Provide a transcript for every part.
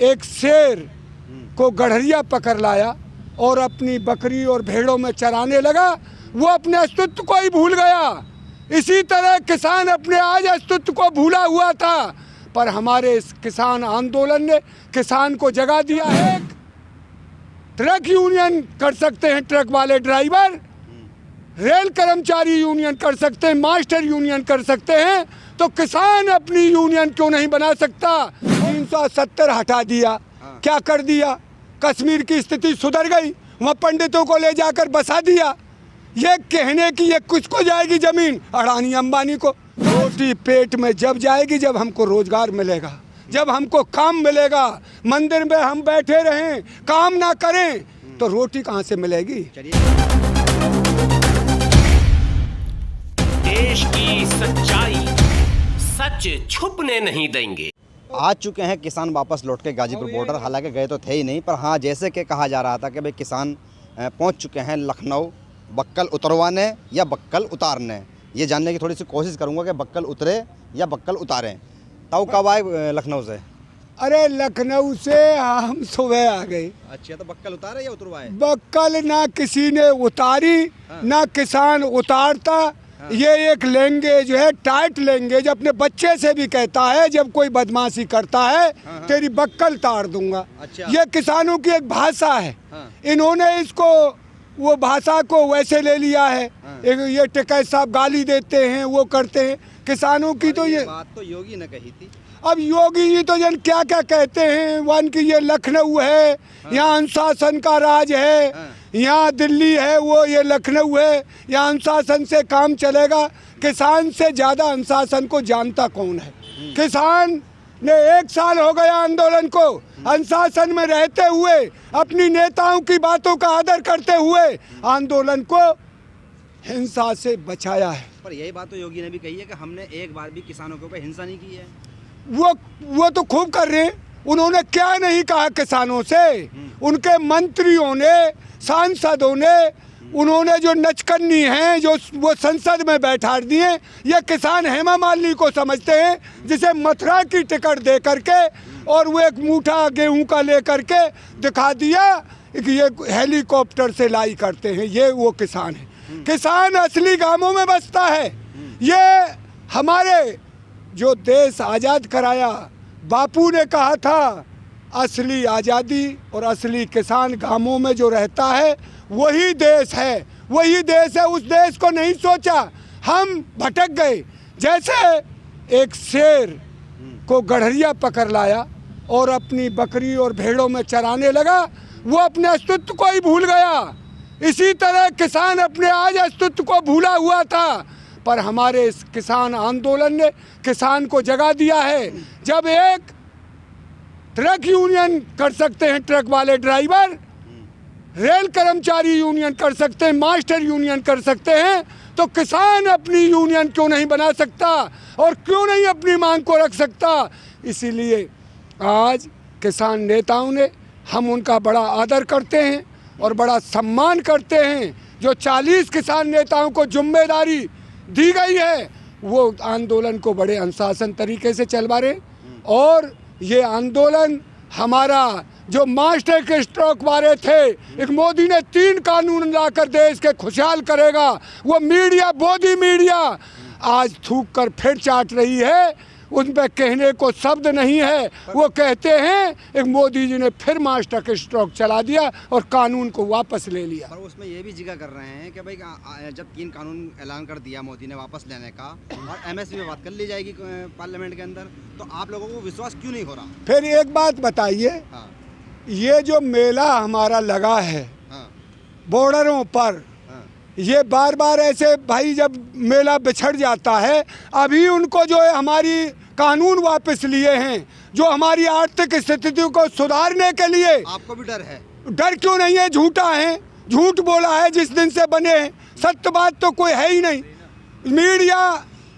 एक शेर को गड़हरिया पकड़ लाया और अपनी बकरी और भेड़ों में चराने लगा, वो अपने अस्तित्व को ही भूल गया। इसी तरह किसान अपने आज अस्तित्व को भूला हुआ था, पर हमारे इस किसान आंदोलन ने किसान को जगा दिया है। ट्रक यूनियन कर सकते हैं, ट्रक वाले ड्राइवर, रेल कर्मचारी यूनियन कर सकते हैं, मास्टर यूनियन कर सकते हैं, तो किसान अपनी यूनियन क्यों नहीं बना सकता? 370 हटा दिया, क्या कर दिया? कश्मीर की स्थिति सुधर गई, वहाँ पंडितों को ले जाकर बसा दिया। ये कहने की ये किसको जाएगी जमीन? अडानी अंबानी को। रोटी पेट में जब जाएगी जब हमको रोजगार मिलेगा, जब हमको काम मिलेगा। मंदिर में हम बैठे रहें, काम ना करें तो रोटी कहाँ से मिलेगी? देश की सच्चाई सच छुपने नहीं देंगे। आ चुके हैं किसान वापस लौट के गाजीपुर बॉर्डर, हालांकि गए तो थे ही नहीं, पर हाँ जैसे कि कहा जा रहा था कि भाई किसान पहुंच चुके हैं लखनऊ बक्कल उतरवाने या बक्कल उतारने। ये जानने की थोड़ी सी कोशिश करूंगा कि बक्कल उतरे या बक्कल उतारें। ताऊ कब आए लखनऊ से? अरे लखनऊ से हम सुबह आ गए। अच्छा, तो बक्कल उतारे या उतरवाए? बक्कल ना किसी ने उतारी, ना किसान उतारता। ये एक लैंग्वेज है, टाइट लैंग्वेज, अपने बच्चे से भी कहता है जब कोई बदमाशी करता है तेरी बक्कल ताड़ दूंगा। अच्छा। ये किसानों की एक भाषा है। इन्होंने इसको वो भाषा को वैसे ले लिया है। ये टिकैत साहब गाली देते हैं, वो करते हैं किसानों की। तो ये बात तो योगी ने कही थी। अब योगी जी तो जन क्या क्या कहते हैं, वन की ये लखनऊ है, यहाँ अनुशासन का राज है, यहाँ दिल्ली है, वो ये लखनऊ है, यहाँ अनुशासन से काम चलेगा। किसान से ज़्यादा अनुशासन को जानता कौन है? किसान ने 1 साल हो गया आंदोलन को, अनुशासन में रहते हुए, अपनी नेताओं की बातों का आदर करते हुए आंदोलन को हिंसा से बचाया है। पर यही बात तो योगी ने भी कही है कि हमने एक बार भी किसानों के ऊपर हिंसा नहीं की है। वो तो खूब कर रहे हैं। उन्होंने क्या नहीं कहा किसानों से? उनके मंत्रियों ने, सांसदों ने, उन्होंने जो नचकन्नी हैं जो वो संसद में बैठा दिए। ये किसान हेमा मालिनी को समझते हैं, जिसे मथुरा की टिकट दे करके और वो एक मूठा गेहूं का ले करके दिखा दिया कि ये हेलीकॉप्टर से लाई करते हैं। ये वो किसान है। किसान असली गांवों में बसता है। ये हमारे जो देश आज़ाद कराया, बापू ने कहा था असली आज़ादी और असली किसान गांवों में जो रहता है वही देश है, वही देश है। उस देश को नहीं सोचा, हम भटक गए। जैसे एक शेर को गड़हरिया पकड़ लाया और अपनी बकरी और भेड़ों में चराने लगा, वो अपने अस्तित्व को ही भूल गया। इसी तरह किसान अपने आज अस्तित्व को भूला हुआ था, पर हमारे इस किसान आंदोलन ने किसान को जगा दिया है। जब एक ट्रक यूनियन कर सकते हैं, ट्रक वाले ड्राइवर, रेल कर्मचारी यूनियन कर सकते हैं, मास्टर यूनियन कर सकते हैं, तो किसान अपनी यूनियन क्यों नहीं बना सकता और क्यों नहीं अपनी मांग को रख सकता? इसीलिए आज किसान नेताओं ने, हम उनका बड़ा आदर करते हैं और बड़ा सम्मान करते हैं। जो 40 किसान नेताओं को जिम्मेदारी दी गई है, वो आंदोलन को बड़े अनुशासन तरीके से चलवा रहे। और ये आंदोलन हमारा जो मास्टर के स्ट्रोक वाले थे, एक मोदी ने 3 कानून लाकर देश के खुशहाल करेगा, वो मीडिया, मोदी मीडिया आज थूक कर फिर चाट रही है। उन पर कहने को शब्द नहीं है। वो कहते हैं एक मोदी जी ने फिर मास्टर के स्ट्रोक चला दिया और कानून को वापस ले लिया। पर उसमें ये भी जिक्र कर रहे हैं कि भाई जब 3 कानून ऐलान कर दिया मोदी ने वापस लेने का और एमएसपी पे बात कर ली जाएगी पार्लियामेंट के अंदर, तो आप लोगों को विश्वास क्यों नहीं हो रहा? फिर एक बात बताइए, ये जो मेला हमारा लगा है बॉर्डरों पर, ये बार बार ऐसे भाई जब मेला बिछड़ जाता है, अभी उनको जो है हमारी कानून वापस लिए हैं, जो हमारी आर्थिक स्थिति को सुधारने के लिए। आपको भी डर है? डर क्यों नहीं है? झूठा है, झूठ बोला है जिस दिन से बने हैं। सत्य बात तो कोई है ही नहीं। मीडिया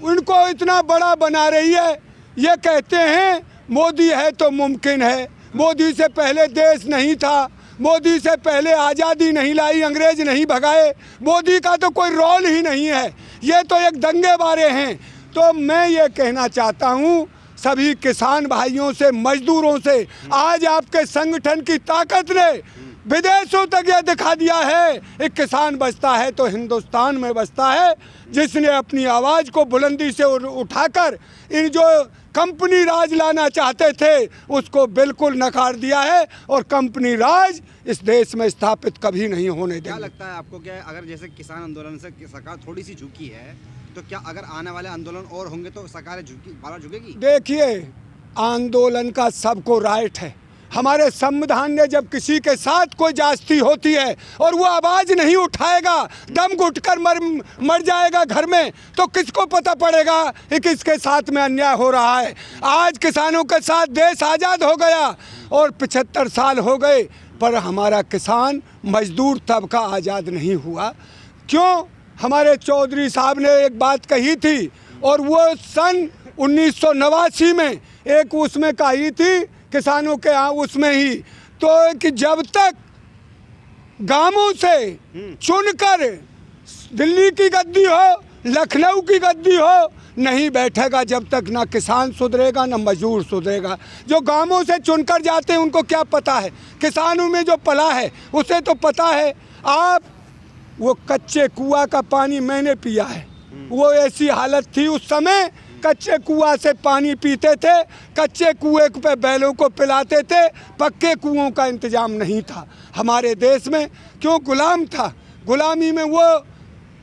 उनको इतना बड़ा बना रही है। ये कहते हैं मोदी है तो मुमकिन है, मोदी से पहले देश नहीं था, मोदी से पहले आज़ादी नहीं लाई, अंग्रेज नहीं भगाए, मोदी का तो कोई रोल ही नहीं है, ये तो एक दंगे बारे हैं। तो मैं ये कहना चाहता हूँ सभी किसान भाइयों से, मजदूरों से। आज आपके संगठन की ताकत ने विदेशों तक यह दिखा दिया है, एक किसान बचता है तो हिंदुस्तान में बचता है, जिसने अपनी आवाज़ को बुलंदी से उठाकर इन जो कंपनी राज लाना चाहते थे उसको बिल्कुल नकार दिया है, और कंपनी राज इस देश में स्थापित कभी नहीं होने क्या देंगे। लगता है आपको, क्या अगर जैसे किसान आंदोलन से सरकार थोड़ी सी झुकी है, तो क्या अगर आने वाले आंदोलन और होंगे तो सरकार झुकेगी? देखिए, आंदोलन का सबको राइट है। हमारे संविधान ने जब किसी के साथ कोई ज्यादती होती है और वो आवाज़ नहीं उठाएगा, दम घुटकर मर जाएगा घर में, तो किसको पता पड़ेगा कि किसके साथ में अन्याय हो रहा है। आज किसानों के साथ देश आज़ाद हो गया और 75 साल हो गए, पर हमारा किसान मजदूर तबका आज़ाद नहीं हुआ। क्यों? हमारे चौधरी साहब ने एक बात कही थी, और वो सन 1989 में एक उसमें कही थी किसानों के यहाँ उसमें ही, तो कि जब तक गांवों से चुनकर दिल्ली की गद्दी हो, लखनऊ की गद्दी हो, नहीं बैठेगा जब तक ना किसान सुधरेगा ना मजदूर सुधरेगा। जो गांवों से चुनकर जाते हैं उनको क्या पता है, किसानों में जो पला है उसे तो पता है। आप वो कच्चे कुआं का पानी मैंने पिया है, वो ऐसी हालत थी उस समय, कच्चे कुआं से पानी पीते थे, कच्चे कुएं पे बैलों को पिलाते थे, पक्के कुओं का इंतजाम नहीं था हमारे देश में। क्यों? गुलाम था, गुलामी में वो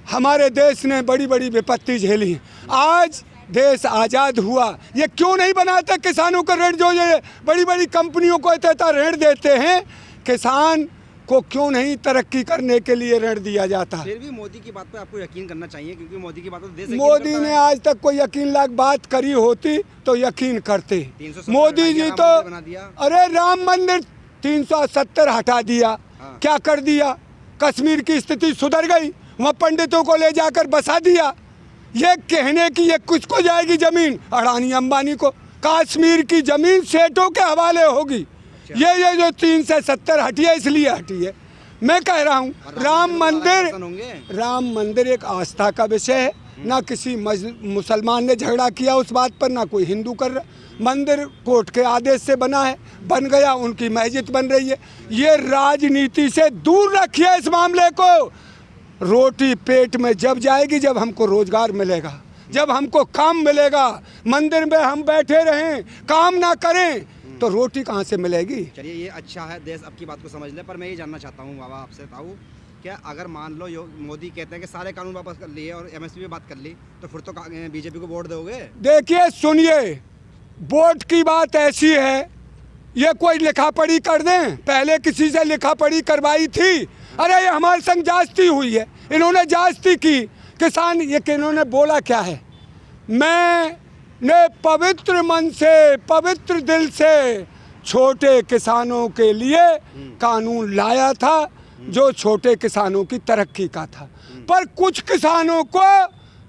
हमारे देश ने बड़ी बड़ी विपत्ति झेली। आज देश आज़ाद हुआ, ये क्यों नहीं बनाते किसानों का ऋण? जो ये बड़ी बड़ी कंपनियों को इतना ऋण देते हैं, किसान को क्यों नहीं तरक्की करने के लिए ऋण दिया जाता? फिर भी मोदी की बात पे आपको यकीन करना चाहिए, क्योंकि मोदी की बात तो देश मोदी ने आज तक कोई यकीन लायक बात करी होती तो यकीन करते। 370 मोदी जी तो बना दिया। अरे राम मंदिर 370 हटा दिया। हाँ। क्या कर दिया? कश्मीर की स्थिति सुधर गई, वहाँ पंडितों को ले जाकर बसा दिया। ये कहने की ये किसको जाएगी जमीन? अडानी अंबानी को। कश्मीर की जमीन सेठों के हवाले होगी। ये जो 3 से 70 हटी है, इसलिए हटी है। मैं कह रहा हूँ राम मंदिर एक आस्था का विषय है, ना किसी मुसलमान ने झगड़ा किया उस बात पर, ना कोई हिंदू कर रहा। मंदिर कोर्ट के आदेश से बना है, बन गया, उनकी मस्जिद बन रही है। ये राजनीति से दूर रखिए इस मामले को। रोटी पेट में जब जाएगी जब हमको रोजगार मिलेगा, जब हमको काम मिलेगा। मंदिर में हम बैठे रहें, काम ना करें तो रोटी कहाँ से मिलेगी? चलिए, ये अच्छा है, देश आपकी बात को समझ ले, पर मैं ये जानना चाहता हूँ बाबा आपसे, ताऊ, क्या अगर मान लो मोदी कहते हैं कि सारे कानून वापस कर लिए और एमएसपी पे बात कर ली, तो फिर तो बीजेपी को वोट दोगे? देखिए, सुनिए, वोट की बात ऐसी है, ये कोई लिखा पढ़ी कर दें? पहले किसी से लिखा पढ़ी करवाई थी? अरे ये हमारे संग जास्ती हुई है, इन्होंने जास्ती की। किसान ये कि इन्होंने बोला क्या है? मैंने पवित्र मन से, पवित्र दिल से छोटे किसानों के लिए कानून लाया था जो छोटे किसानों की तरक्की का था। पर कुछ किसानों को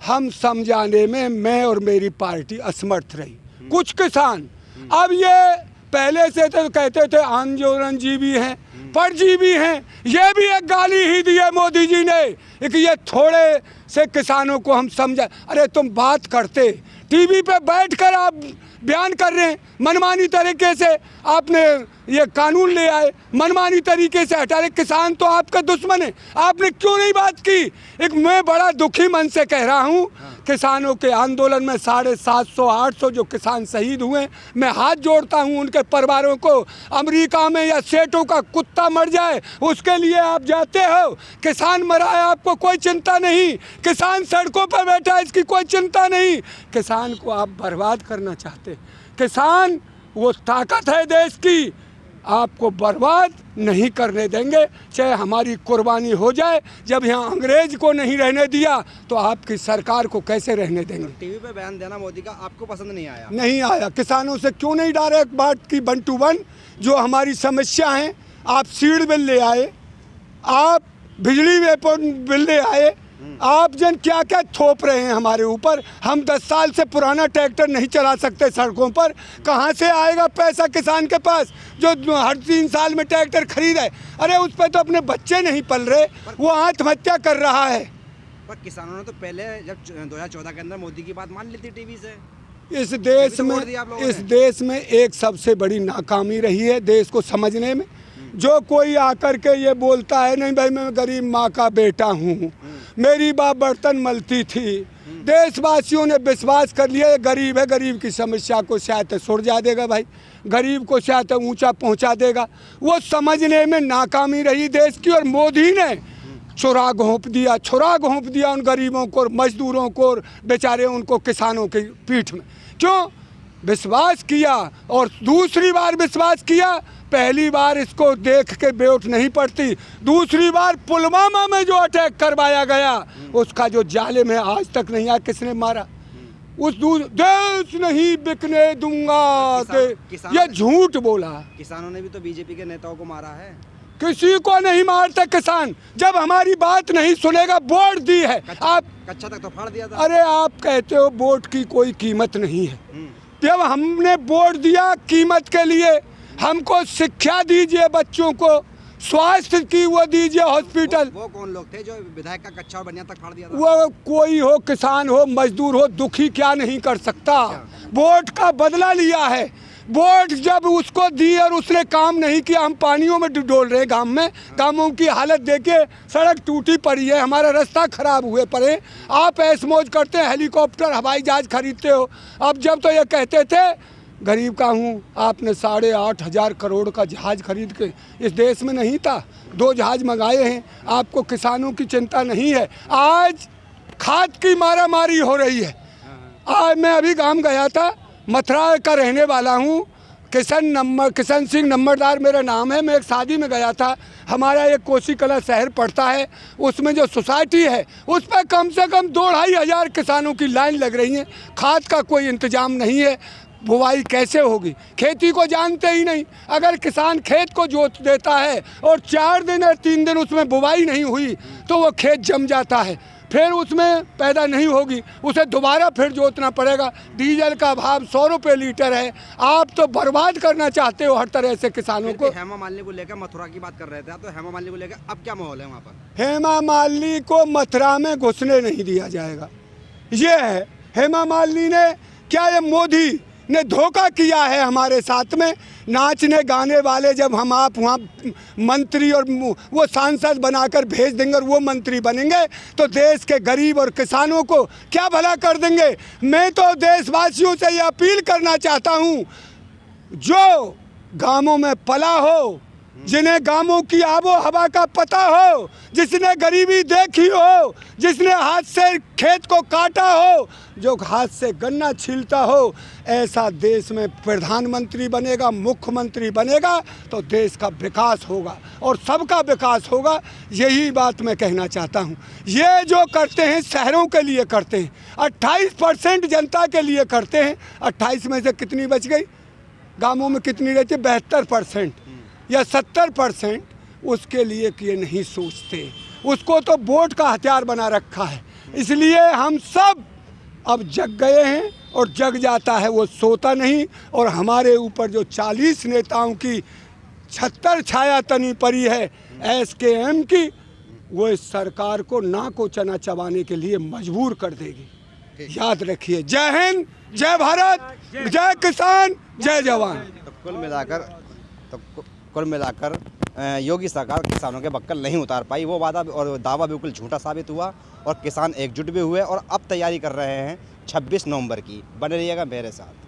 हम समझाने में मैं और मेरी पार्टी असमर्थ रही। कुछ किसान अब ये पहले से तो कहते थे आंदोलनजीवी हैं, परजीवी हैं। ये भी एक गाली ही दी है मोदी जी ने कि ये थोड़े से किसानों को हम समझा। अरे तुम बात करते, टीवी पे बैठकर आप बयान कर रहे हैं, मनमानी तरीके से आपने ये कानून ले आए, मनमानी तरीके से हटा रहे। किसान तो आपका दुश्मन है, आपने क्यों नहीं बात की? एक मैं बड़ा दुखी मन से कह रहा हूँ, किसानों के आंदोलन में 750-800 जो किसान शहीद हुए, मैं हाथ जोड़ता हूँ उनके परिवारों को। अमेरिका में या सेठों का कुत्ता मर जाए उसके लिए आप जाते हो, किसान मरा है आपको कोई चिंता नहीं, किसान सड़कों पर बैठा है इसकी कोई चिंता नहीं। किसान को आप बर्बाद करना चाहते। किसान वो ताकत है देश की, आपको बर्बाद नहीं करने देंगे, चाहे हमारी कुर्बानी हो जाए। जब यहाँ अंग्रेज को नहीं रहने दिया तो आपकी सरकार को कैसे रहने देंगे? टीवी पे बयान देना मोदी का आपको पसंद नहीं आया? नहीं आया। किसानों से क्यों नहीं डायरेक्ट बात की 1 to 1? जो हमारी समस्या है, आप सीड बिल ले आए, आप बिजली बिल ले आए, आप जन क्या क्या थोप रहे हैं हमारे ऊपर। हम 10 साल से पुराना ट्रैक्टर नहीं चला सकते सड़कों पर, कहाँ से आएगा पैसा किसान के पास जो हर 3 साल में ट्रैक्टर खरीद है? अरे उस पर तो अपने बच्चे नहीं पल रहे, वो आत्महत्या कर रहा है। पर किसानों ने तो पहले जब 2014 के अंदर मोदी की बात मान ली थी टीवी से, इस देश तो में वोट दिया आप लोगों इस ने। देश में एक सबसे बड़ी नाकामी रही है देश को समझने में। जो कोई आकर के ये बोलता है नहीं भाई मैं गरीब माँ का बेटा हूँ, मेरी बाप बर्तन मलती थी, देशवासियों ने विश्वास कर लिया ये गरीब है, गरीब की समस्या को शायद सुलझा देगा भाई, गरीब को शायद ऊंचा पहुंचा देगा। वो समझने में नाकामी रही देश की, और मोदी ने छुरा घोंप दिया उन गरीबों को, मजदूरों को, और बेचारे उनको किसानों की पीठ में। क्यों विश्वास किया और दूसरी बार विश्वास किया? पहली बार इसको देख के बेवट नहीं पड़ती, दूसरी बार पुलवामा में जो अटैक करवाया गया उसका जो जालिम है आज तक नहीं आया किसने मारा। उस देश नहीं बिकने दूंगा ये झूठ बोला। किसानों ने भी तो बीजेपी के नेताओं को मारा है। किसी को नहीं मारता किसान, जब हमारी बात नहीं सुनेगा। वोट दी है आप, कच्चा तक तो फाड़ दिया था। अरे आप कहते हो वोट की कोई कीमत नहीं है, जब हमने वोट दिया कीमत के लिए, हमको शिक्षा दीजिए, बच्चों को स्वास्थ्य की वो दीजिए, हॉस्पिटल। वो कौन लोग थे जो विधायक का कच्चा और बनिया तक फाड़ दिया था? वो कोई हो, किसान हो, मजदूर हो, दुखी क्या नहीं कर सकता। वोट का बदला लिया है। वोट जब उसको दी और उसने काम नहीं किया, हम पानियों में डोल रहे गांव में, गांवों की हालत देखे, सड़क टूटी पड़ी है, हमारा रास्ता खराब हुए पड़े। आप ऐश मौज करते हैं, हेलीकॉप्टर हवाई जहाज खरीदते हो। अब जब तो ये कहते थे गरीब का हूँ, आपने 8,500 करोड़ का जहाज खरीद के, इस देश में नहीं था, 2 जहाज मंगाए हैं। आपको किसानों की चिंता नहीं है। आज खाद की मारामारी हो रही है। आज मैं अभी गांव गया था, मथुरा का रहने वाला हूँ, किशन सिंह नंबरदार मेरा नाम है। मैं एक शादी में गया था, हमारा एक कोसी कला शहर पड़ता है, उसमें जो सोसाइटी है उस पर कम से कम 2-2,500 किसानों की लाइन लग रही है। खाद का कोई इंतजाम नहीं है, बुवाई कैसे होगी? खेती को जानते ही नहीं। अगर किसान खेत को जोत देता है और 4 दिन या 3 दिन उसमें बुवाई नहीं हुई तो वो खेत जम जाता है, फिर उसमें पैदा नहीं होगी, उसे दोबारा फिर जोतना पड़ेगा। डीजल का भाव 100 रुपये लीटर है। आप तो बर्बाद करना चाहते हो हर तरह से किसानों को। हेमा मालिनी को लेकर मथुरा की बात कर रहे थे, तो हेमा मालिनी को लेकर अब क्या माहौल है वहाँ पर? हेमा मालिनी को मथुरा में घुसने नहीं दिया जाएगा। ये है हेमा मालिनी ने क्या, ये मोदी ने धोखा किया है हमारे साथ में। नाचने गाने वाले जब हम आप वहाँ मंत्री और वो सांसद बनाकर भेज देंगे और वो मंत्री बनेंगे तो देश के गरीब और किसानों को क्या भला कर देंगे। मैं तो देशवासियों से ये अपील करना चाहता हूँ, जो गांवों में पला हो, जिन्हें गांवों की आबो हवा का पता हो, जिसने गरीबी देखी हो, जिसने हाथ से खेत को काटा हो, जो हाथ से गन्ना छीलता हो, ऐसा देश में प्रधानमंत्री बनेगा, मुख्यमंत्री बनेगा तो देश का विकास होगा और सबका विकास होगा। यही बात मैं कहना चाहता हूँ। ये जो करते हैं शहरों के लिए करते हैं, 28% जनता के लिए करते हैं। 28 में से कितनी बच गई? गाँवों में कितनी रहती है? 72% या 70%। उसके लिए किए नहीं सोचते, उसको तो वोट का हथियार बना रखा है। इसलिए हम सब अब जग गए हैं और जग जाता है वो सोता नहीं। और हमारे ऊपर जो 40 नेताओं की छत्तर छाया तनी पड़ी है SKM की, वो इस सरकार को नाक को चना चबाने के लिए मजबूर कर देगी। याद रखिए। जय हिंद, जय भारत, जय किसान, जय जवान। तो कुल मिलाकर योगी सरकार किसानों के बक्कल नहीं उतार पाई। वो वादा और दावा बिल्कुल झूठा साबित हुआ और किसान एकजुट भी हुए और अब तैयारी कर रहे हैं 26 नवंबर की। बने रहिएगा मेरे साथ।